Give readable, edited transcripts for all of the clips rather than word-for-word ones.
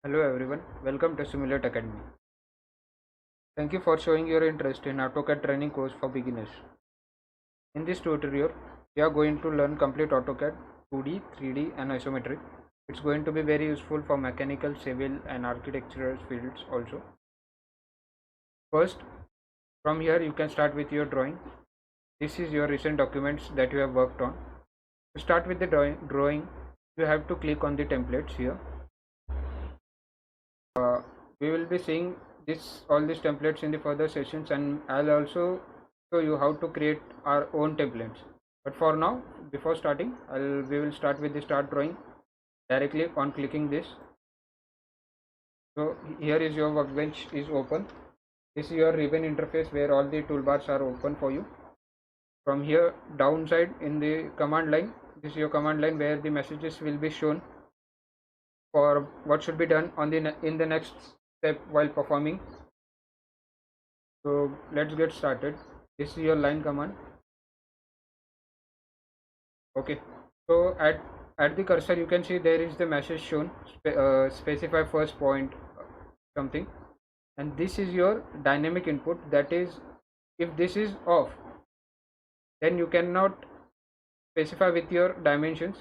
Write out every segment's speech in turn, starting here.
Hello everyone, welcome to Simulate Academy. Thank you for showing your interest in AutoCAD training course for beginners. In this tutorial, we are going to learn complete AutoCAD 2D, 3D and isometric. It's going to be very useful for mechanical, civil and architectural fields also. First, from here you can start with your drawing. This is your recent documents that you have worked on. To start with the drawing, you have to click on the templates here. We will be seeing all these templates in the further sessions, and I'll also show you how to create our own templates. But for now, before starting, we will start with the start drawing directly on clicking this. So here is your workbench is open. This is your ribbon interface where all the toolbars are open for you. From here downside in the command line, this is your command line where the messages will be shown for what should be done on in the next step while performing. So let's get started. This is your line command. Okay, so at the cursor you can see there is the message shown, specify first point something, and this is your dynamic input. That is, if this is off, then you cannot specify with your dimensions.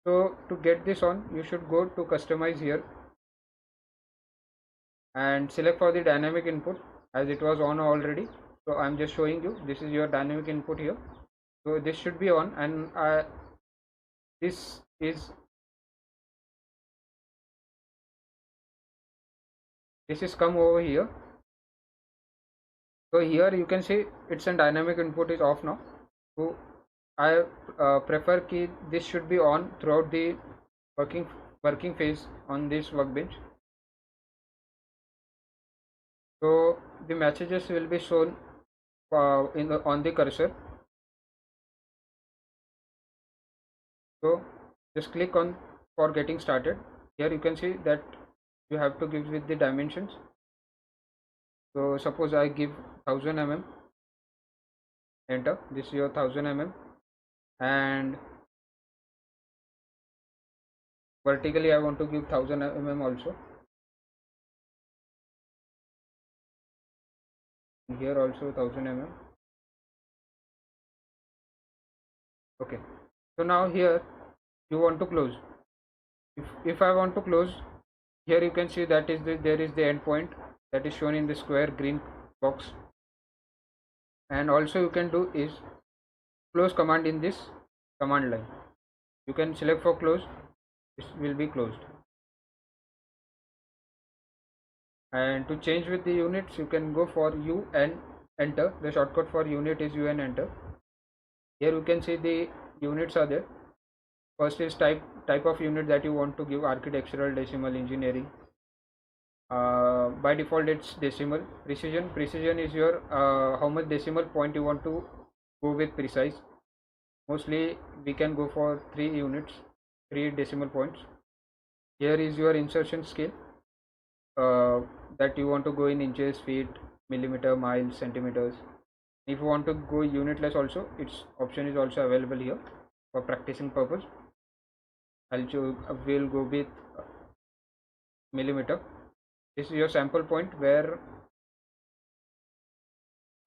So to get this on, you should go to customize here and select for the dynamic input, as it was on already. So I'm just showing you, this is your dynamic input here. So this should be on, and this is come over here. So here you can see it's a dynamic input is off now. So I prefer key this should be on throughout the working phase on this workbench. So the messages will be shown on the cursor. So just click on for getting started. Here you can see that you have to give with the dimensions. So suppose I give 1000 mm, enter. This is your 1000 mm, and vertically I want to give 1000 mm also. Here also 1000 mm. Okay, so now here you want to close. If I want to close, here you can see that is there is the endpoint that is shown in the square green box, and also you can do is close command in this command line. You can select for close, this will be closed. And to change with the units, you can go for U and enter. The shortcut for unit is U and enter. Here you can see the units are there. First is type of unit that you want to give, architectural, decimal, engineering. By default it's decimal. Precision is your how much decimal point you want to go with precise. Mostly we can go for 3 units, 3 decimal points. Here is your insertion scale, that you want to go in inches, feet, millimeter, miles, centimeters. If you want to go unitless also, its option is also available here for practicing purpose. We'll go with millimeter. This is your sample point where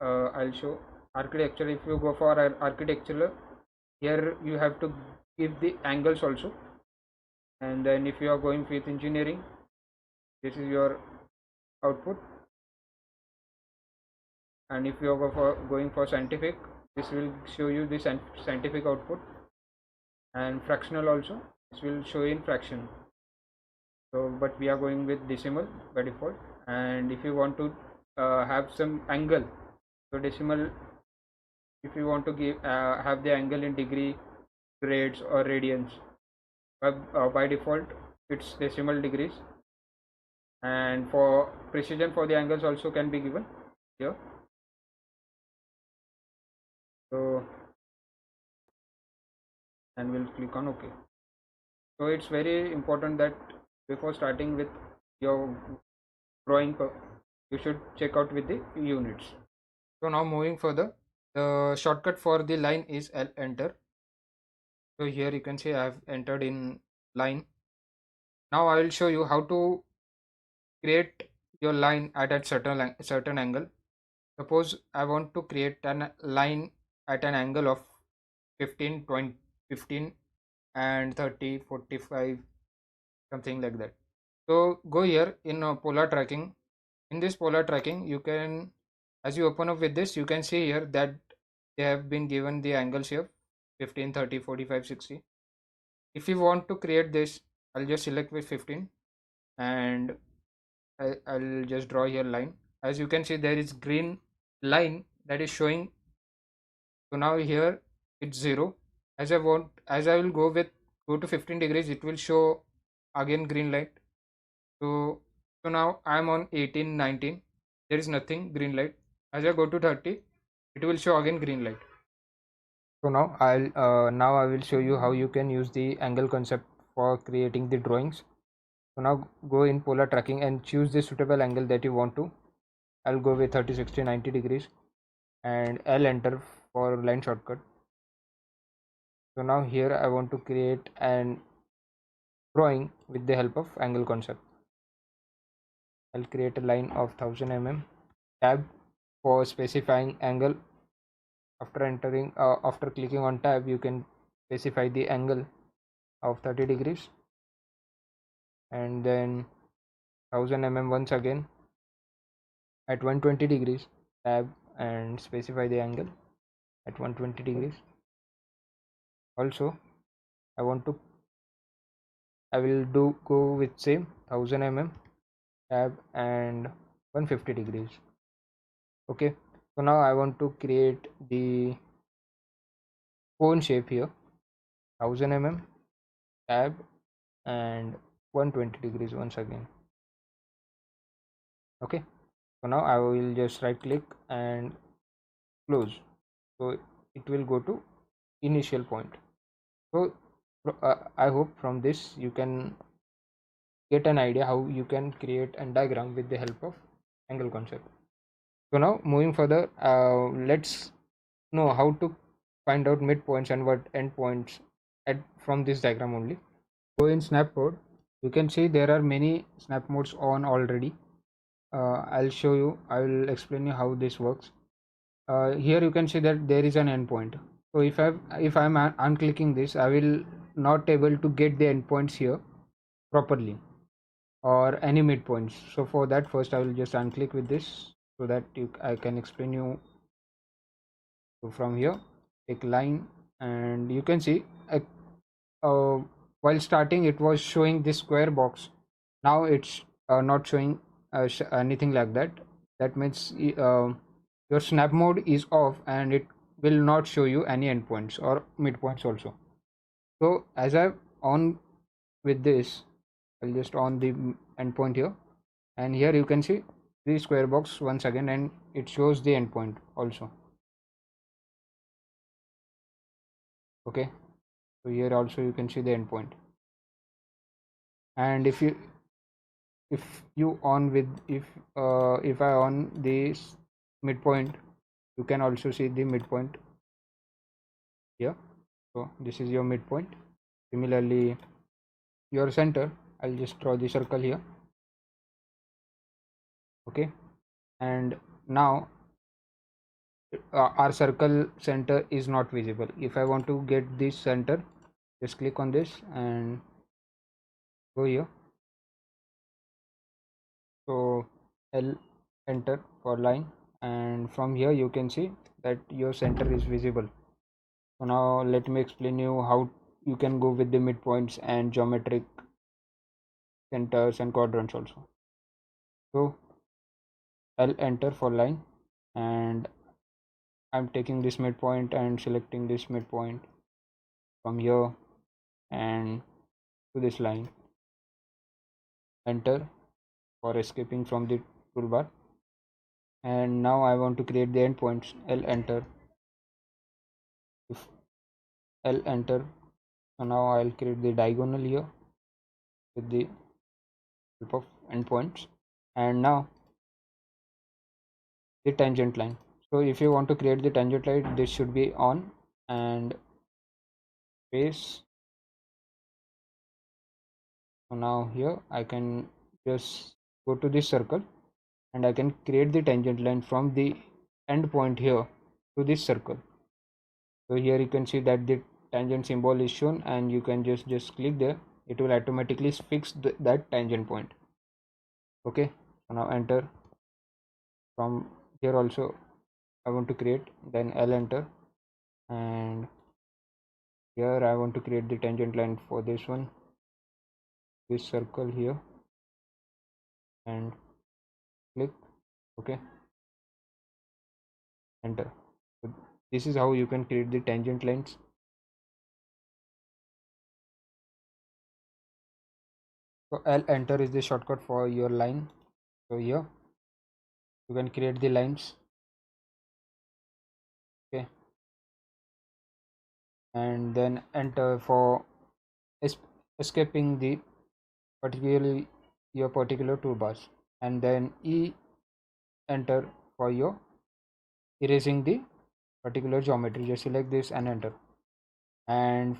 I'll show architecture. If you go for architectural, here you have to give the angles also. And then if you are going with engineering, this is your output. And if you are going for scientific, this will show you the scientific output. And fractional also, this will show in fraction. So but we are going with decimal by default. And if you want to have some angle, so decimal, if you want to give have the angle in degree, grades or radians, by default it's decimal degrees. And for precision for the angles also can be given here. So and we'll click on OK. So it's very important that before starting with your drawing, you should check out with the units. So now moving further, the shortcut for the line is enter. So here you can see I have entered in line. Now I will show you how to create your line at a certain angle. Suppose I want to create a line at an angle of 15, 20, 15 and 30, 45, something like that. So go here in polar tracking. In this polar tracking, you can, as you open up with this, you can see here that they have been given the angles here 15, 30, 45, 60. If you want to create this, I'll just select with 15 and I'll just draw here line. As you can see, there is green line that is showing. So now here it's 0. As I will go to 15 degrees, it will show again green light. So now I'm on 18, 19. There is nothing green light. As I go to 30, it will show again green light. So now I will show you how you can use the angle concept for creating the drawings. So now go in polar tracking and choose the suitable angle that you want to. I'll go with 30, 60, 90 degrees and I'll enter for line shortcut. So now here I want to create an drawing with the help of angle concept. I'll create a line of 1000 mm. Tab for specifying angle. After clicking on tab, you can specify the angle of 30 degrees and then 1000 mm once again at 120 degrees. Tab and specify the angle at 120 degrees. Also, I will go with same 1000 mm. Tab and 150 degrees. Okay, so now I want to create the cone shape here, 1000 mm. Tab and 120 degrees once again. Okay, so now I will just right click and close, so it will go to initial point. So I hope from this you can get an idea how you can create a diagram with the help of angle concept. So now moving further, let's know how to find out midpoints and what endpoints from this diagram only. Go in snap mode. You can see there are many snap modes on already. I will explain you how this works. Here you can see that there is an endpoint. So if I'm unclicking this, I will not able to get the endpoints here properly or any midpoints. So for that, first I will just unclick with this so that I can explain you. So from here, take line, and you can see uh, while starting it was showing this square box. Now it's not showing anything like that. That means your snap mode is off and it will not show you any endpoints or midpoints also. So as I'm on with this, I'll just on the endpoint here, and here you can see the square box once again, and it shows the endpoint also. Okay, so here also you can see the endpoint, and if you on with if I on this midpoint, you can also see the midpoint here. So this is your midpoint. Similarly, your center, I'll just draw the circle here. Okay, and now our circle center is not visible. If I want to get this center, just click on this and go here. So L enter for line, and from here you can see that your center is visible. So now let me explain you how you can go with the midpoints and geometric centers and quadrants also. So I'll enter for line, and I'm taking this midpoint and selecting this midpoint from here and to this line. Enter for escaping from the toolbar, and now I want to create the endpoints. I'll enter. If I'll enter, so now I'll create the diagonal here with the help of endpoints, and now the tangent line. So if you want to create the tangent line, this should be on, and base So now here I can just go to this circle and I can create the tangent line from the end point here to this circle. So here you can see that the tangent symbol is shown, and you can just click there. It will automatically fix that tangent point. Okay, so now enter. From here also I want to create, then L enter, and here I want to create the tangent line for this one, this circle here, and click OK, enter. So this is how you can create the tangent lines. So L enter is the shortcut for your line. So here you can create the lines. Okay, and then enter for escaping the particularly your particular toolbars, and then E enter for your erasing the particular geometry. Just select this and enter. And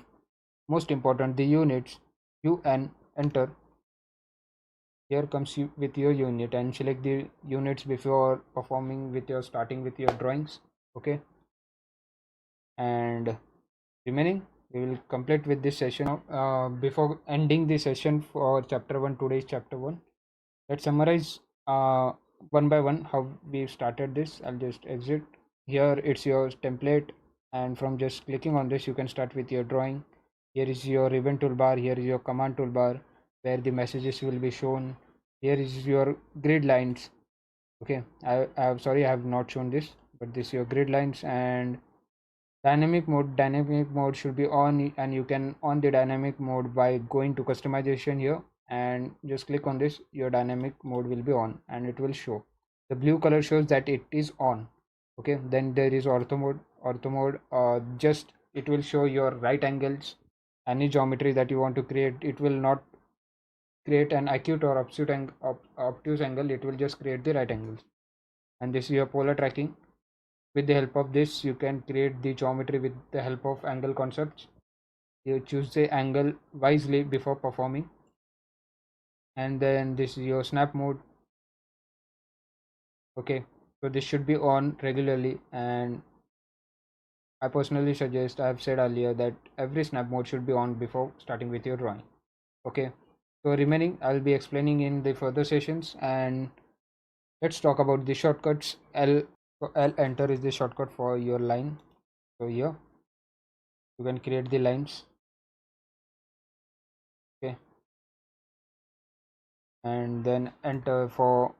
most important, the units, UN enter. Here comes you with your unit, and select the units before performing with your starting with your drawings. Okay, and remaining we will complete with this session now. Before ending the session for chapter 1, today's chapter 1, let's summarize one by one how we started this. I'll just exit. Here it's your template, and from just clicking on this you can start with your drawing. Here is your event toolbar, here is your command toolbar where the messages will be shown. Here is your grid lines. Okay, I'm sorry I have not shown this, but this is your grid lines. And dynamic mode should be on, and you can on the dynamic mode by going to customization here and just click on this. Your dynamic mode will be on and it will show the blue color, shows that it is on. Okay, then there is ortho mode. Just it will show your right angles, any geometry that you want to create. It will not create an acute or obtuse angle, it will just create the right angles. And this is your polar tracking. With the help of this you can create the geometry with the help of angle concepts. You choose the angle wisely before performing. And then this is your snap mode. Okay, so this should be on regularly, and I personally suggest, I have said earlier, that every snap mode should be on before starting with your drawing. Okay, so remaining I'll be explaining in the further sessions. And let's talk about the shortcuts. L enter is the shortcut for your line. So here you can create the lines. Okay, and then enter for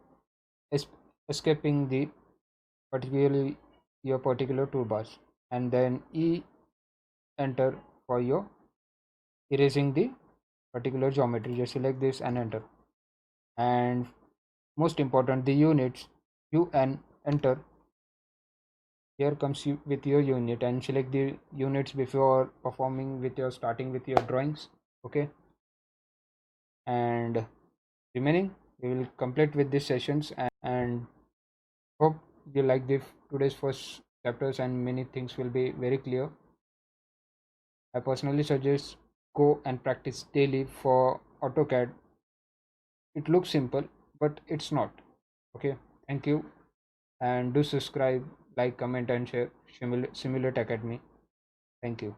escaping the particularly your particular toolbars, and then E enter for your erasing the particular geometry. Just select this and enter. And most important, the units, UN enter. Here comes you with your unit, and select the units before performing with your starting with your drawings. Okay, and remaining we will complete with these sessions. And hope you like the today's first chapters, and many things will be very clear. I personally suggest go and practice daily for AutoCAD. It looks simple, but it's not. Okay, thank you, and do subscribe, like, comment, and share Simulate Academy. Thank you.